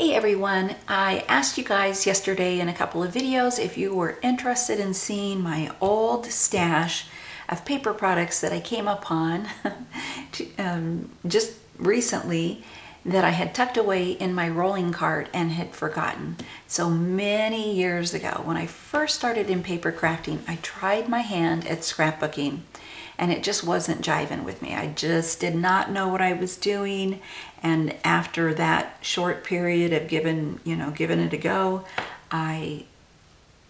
Hey everyone, I asked you guys yesterday in a couple of videos if you were interested in seeing my old stash of paper products that I came upon just recently that I had tucked away in my rolling cart and had forgotten. So many years ago, when I first started in paper crafting, I tried my hand at scrapbooking. And it just wasn't jiving with me. I just did not know what I was doing. And after that short period of giving it a go, I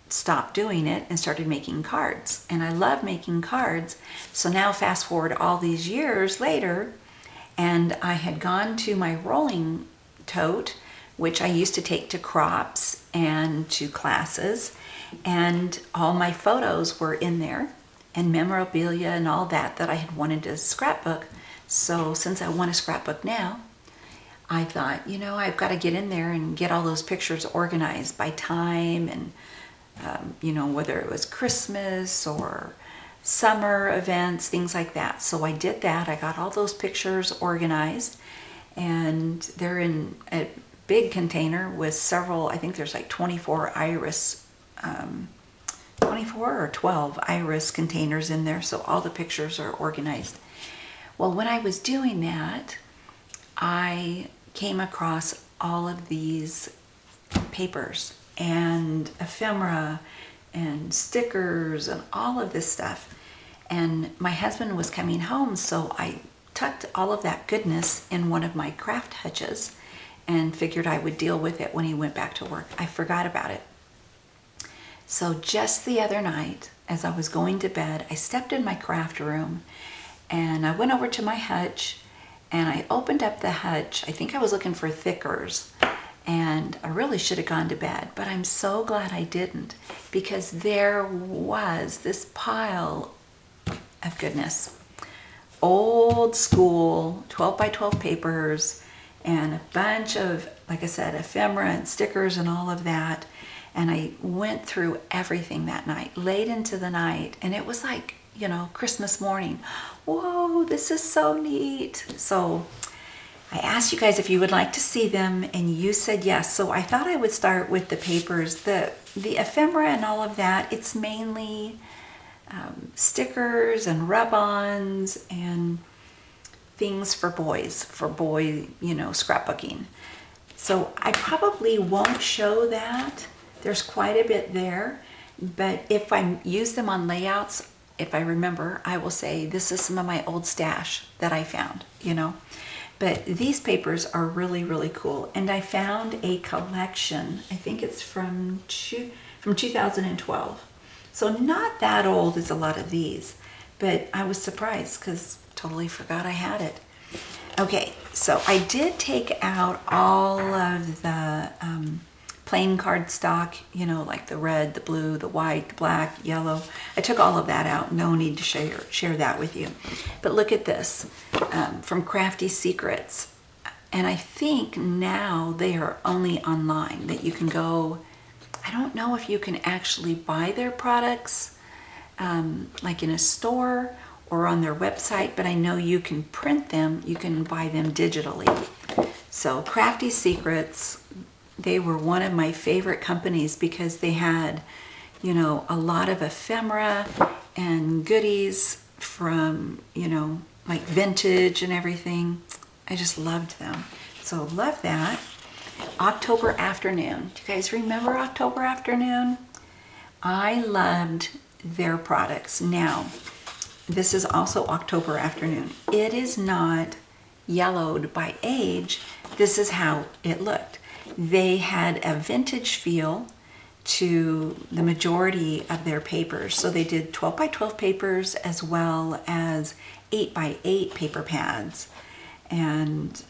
stopped doing it and started making cards. And I love making cards. So now fast forward all these years later, and I had gone to my rolling tote, which I used to take to crops and to classes, and all my photos were in there, and memorabilia and all that I had wanted to scrapbook. So since I want to scrapbook now, I thought, I've got to get in there and get all those pictures organized by time and, whether it was Christmas or summer events, things like that. So I did that. I got all those pictures organized, and they're in a big container with several, I think there's like 24 or 12 iris containers in there, so all the pictures are organized. Well, when I was doing that, I came across all of these papers and ephemera and stickers and all of this stuff. And my husband was coming home, so I tucked all of that goodness in one of my craft hutches and figured I would deal with it when he went back to work. I forgot about it. So just the other night, as I was going to bed, I stepped in my craft room and I went over to my hutch and I opened up the hutch. I think I was looking for thickers, and I really should have gone to bed, but I'm so glad I didn't, because there was this pile of goodness. Old school 12 by 12 papers and a bunch of, like I said, ephemera and stickers and all of that. And I went through everything that night, late into the night, and it was like, Christmas morning. Whoa, this is so neat. So I asked you guys if you would like to see them, and you said yes. So I thought I would start with the papers. The ephemera and all of that, it's mainly stickers and rub-ons and things for boys, scrapbooking. So I probably won't show that. There's quite a bit there, but if I use them on layouts, if I remember, I will say this is some of my old stash that I found, But these papers are really, really cool. And I found a collection, I think it's from 2012. So not that old as a lot of these, but I was surprised because totally forgot I had it. Okay, so I did take out all of the plain cardstock, like the red, the blue, the white, the black, yellow. I took all of that out. No need to share that with you. But look at this, from Crafty Secrets. And I think now they are only online, that you can go. I don't know if you can actually buy their products like in a store or on their website, but I know you can print them. You can buy them digitally. So Crafty Secrets, they were one of my favorite companies because they had, a lot of ephemera and goodies from, like vintage and everything. I just loved them. So love that. October Afternoon. Do you guys remember October Afternoon? I loved their products. Now, this is also October Afternoon. It is not yellowed by age. This is how it looked. They had a vintage feel to the majority of their papers. So they did 12 by 12 papers as well as 8 by 8 paper pads. And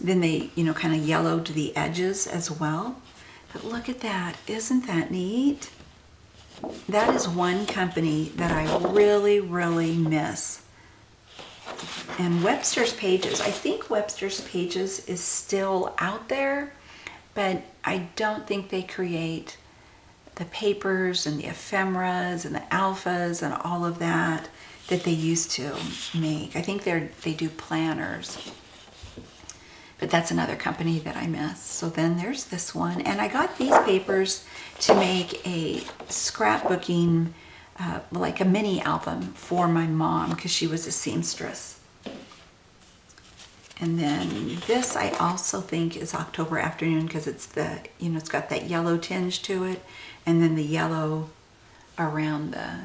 then they, kind of yellowed the edges as well. But look at that. Isn't that neat? That is one company that I really, really miss. And Webster's Pages, I think Webster's Pages is still out there, but I don't think they create the papers and the ephemeras and the alphas and all of that they used to make. I think they do planners. But that's another company that I miss. So then there's this one. And I got these papers to make a scrapbooking, like a mini album for my mom because she was a seamstress. And then this I also think is October Afternoon because it's the, it's got that yellow tinge to it. And then the yellow around the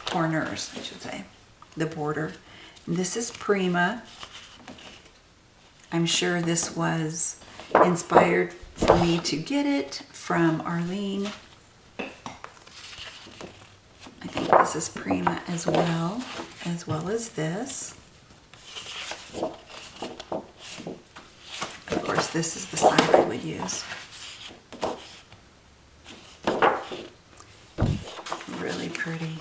corners, I should say, the border. And this is Prima. I'm sure this was inspired for me to get it from Arlene. I think this is Prima as well as this. Of course, this is the side I would use. Really pretty.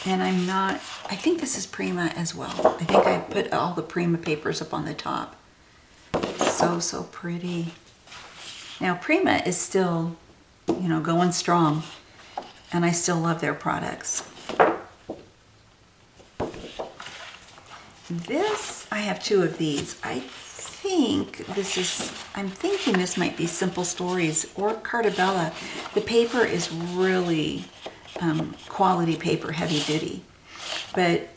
And I think this is Prima as well. I think I put all the Prima papers up on the top. So pretty. Now Prima is still, going strong, and I still love their products. This, I have two of these. I'm thinking this might be Simple Stories or Cartabella. The paper is really quality paper, heavy duty. But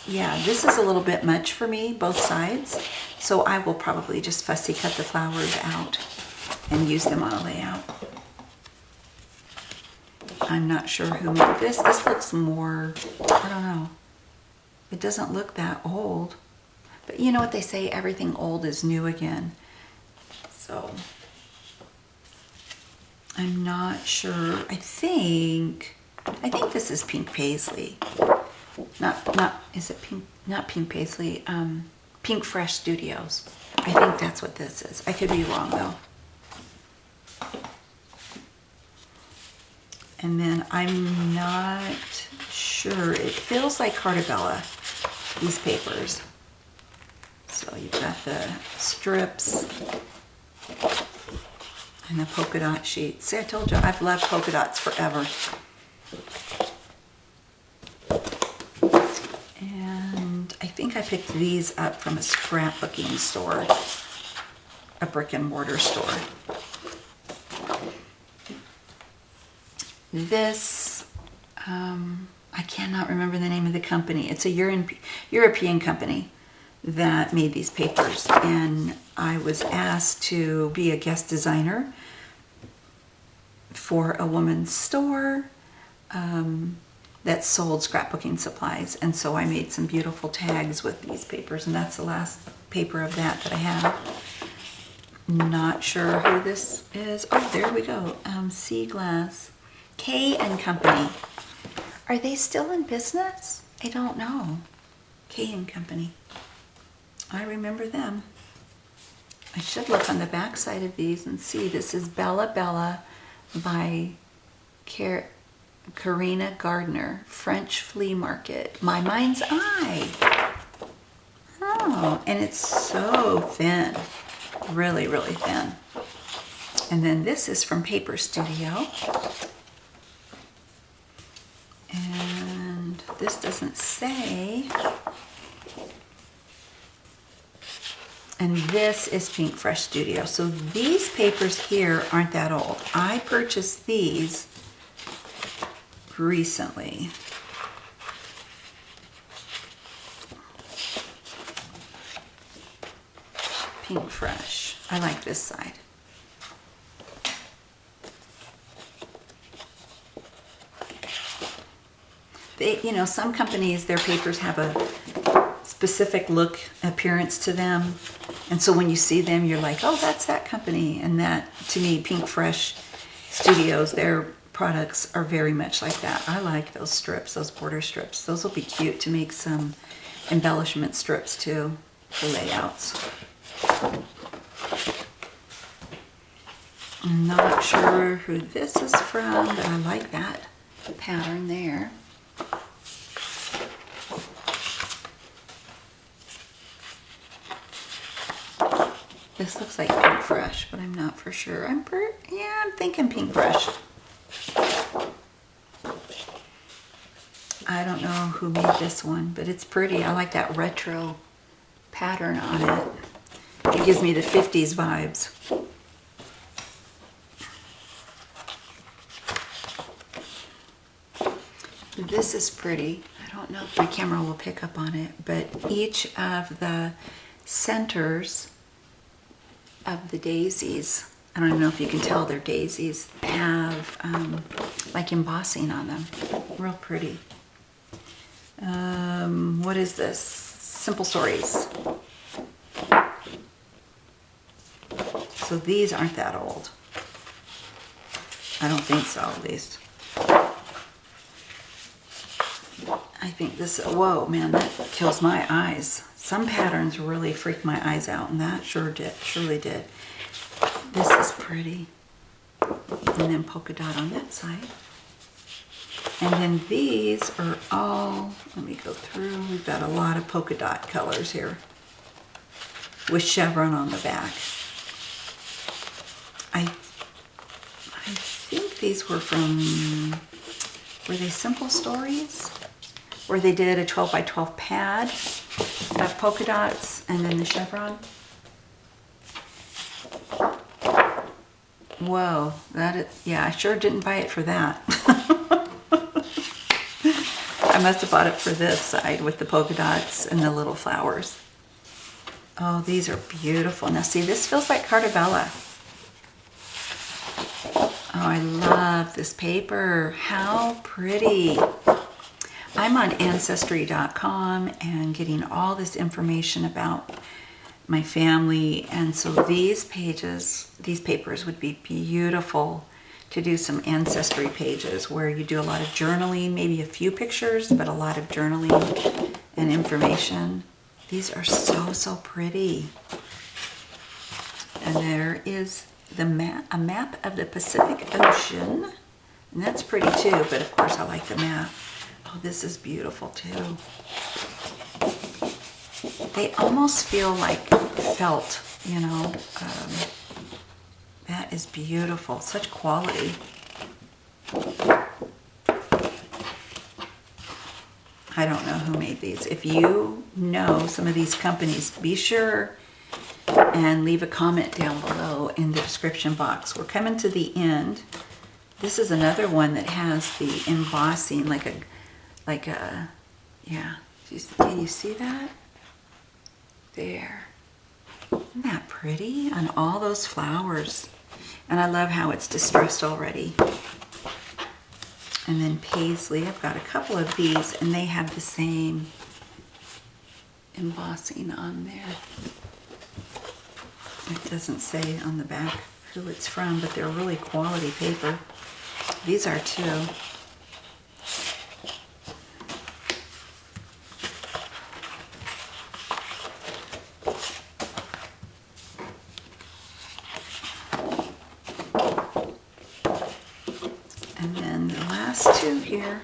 yeah, this is a little bit much for me, both sides. So I will probably just fussy cut the flowers out and use them on a layout. I'm not sure who made this. This looks more, I don't know. It doesn't look that old. But you know what they say, everything old is new again. So I'm not sure. I think this is Pink Paisley. Is it Pink? Not Pink Paisley. Pink Fresh Studios. I think that's what this is. I could be wrong though. And then I'm not sure. It feels like Cartabella, these papers. So you've got the strips and the polka dot sheets. See, I told you, I've loved polka dots forever. And I think I picked these up from a scrapbooking store, a brick and mortar store. This, I cannot remember the name of the company. It's a European company that made these papers, and I was asked to be a guest designer for a woman's store that sold scrapbooking supplies, and so I made some beautiful tags with these papers, and that's the last paper of that I have. Not sure who this is. Oh, there we go. Sea Glass. K and Company. Are they still in business? I don't know. K and Company. I remember them. I should look on the back side of these and see. This is Bella Bella by Karina Gardner, French Flea Market. My Mind's Eye. Oh, and it's so thin. Really, really thin. And then this is from Paper Studio. And this doesn't say. And this is Pink Fresh Studio. So these papers here aren't that old. I purchased these recently. Pink Fresh. I like this side. They, some companies, their papers have a specific look, appearance to them. And so when you see them, you're like, oh, that's that company. And that, to me, Pink Fresh Studios, their products are very much like that. I like those strips, those border strips. Those will be cute to make some embellishment strips too, for layouts. I'm not sure who this is from, but I like that pattern there. This looks like Pink Fresh, but I'm not for sure. I'm thinking Pink Fresh. I don't know who made this one, but it's pretty. I like that retro pattern on it. It gives me the 50s vibes. This is pretty. I don't know if my camera will pick up on it, but each of the centers of the daisies, I don't even know if you can tell they're daisies, have like embossing on them. Real pretty. What is this? Simple Stories. So these aren't that old. I don't think so, at least. I think this, whoa, man, that kills my eyes. Some patterns really freak my eyes out, and that surely did. This is pretty. And then polka dot on that side. And then these are all, let me go through, we've got a lot of polka dot colors here with chevron on the back. I think these were from, were they Simple Stories? Where they did a 12 by 12 pad of polka dots and then the chevron. Whoa, that is, yeah, I sure didn't buy it for that. I must have bought it for this side with the polka dots and the little flowers. Oh, these are beautiful. Now see, this feels like Cartabella. Oh, I love this paper. How pretty. I'm on Ancestry.com and getting all this information about my family, and so these papers would be beautiful to do some ancestry pages where you do a lot of journaling, maybe a few pictures, but a lot of journaling and information. These are so pretty. And there is a map of the Pacific Ocean, and that's pretty too, but of course I like the map. Oh, this is beautiful too. They almost feel like felt, you know. That is beautiful. Such quality. I don't know who made these. If you know some of these companies, be sure and leave a comment down below in the description box. We're coming to the end. This is another one that has the embossing like a, yeah. Can you see that? There. Isn't that pretty? On all those flowers. And I love how it's distressed already. And then Paisley, I've got a couple of these and they have the same embossing on there. It doesn't say on the back who it's from, but they're really quality paper. These are too. And then the last two here.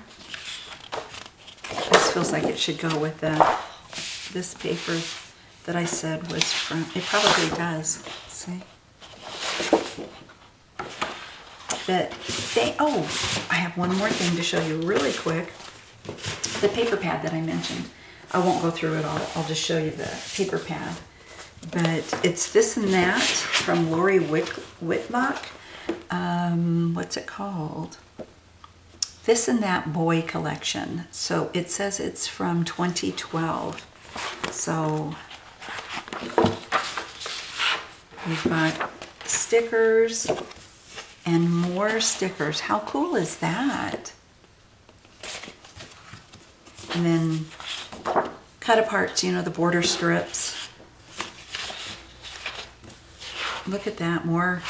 This feels like it should go with this paper that I said was from, it probably does, see? But they, oh, I have one more thing to show you really quick. The paper pad that I mentioned. I won't go through it all, I'll just show you the paper pad. But it's This and That from Lori Whitlock. What's it called? This and That Boy Collection. So it says it's from 2012. So we've got stickers and more stickers. How cool is that? And then cut aparts, you know, the border strips. Look at that, more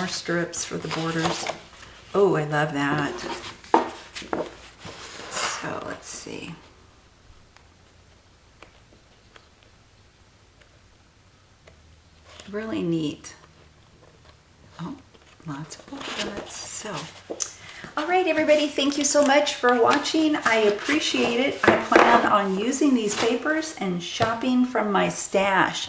strips for the borders. Oh, I love that. So let's see. Really neat. Oh, lots of polka dots. So, all right, everybody, thank you so much for watching. I appreciate it. I plan on using these papers and shopping from my stash.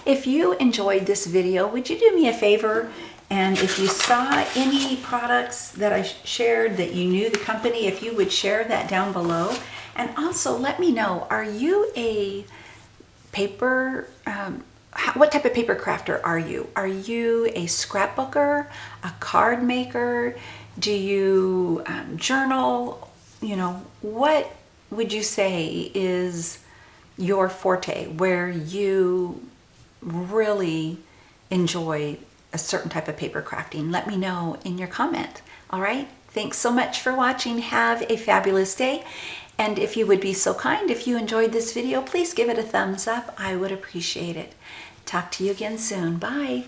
If you enjoyed this video, would you do me a favor? And if you saw any products that I shared that you knew the company, if you would share that down below. And also let me know, are you a paper, what type of paper crafter are you? Are you a scrapbooker, a card maker? Do you journal? You know, what would you say is your forte, where you really enjoy a certain type of paper crafting? Let me know in your comment. All right, thanks so much for watching. Have a fabulous day. And if you would be so kind, if you enjoyed this video, please give it a thumbs up. I would appreciate it. Talk to you again soon. Bye.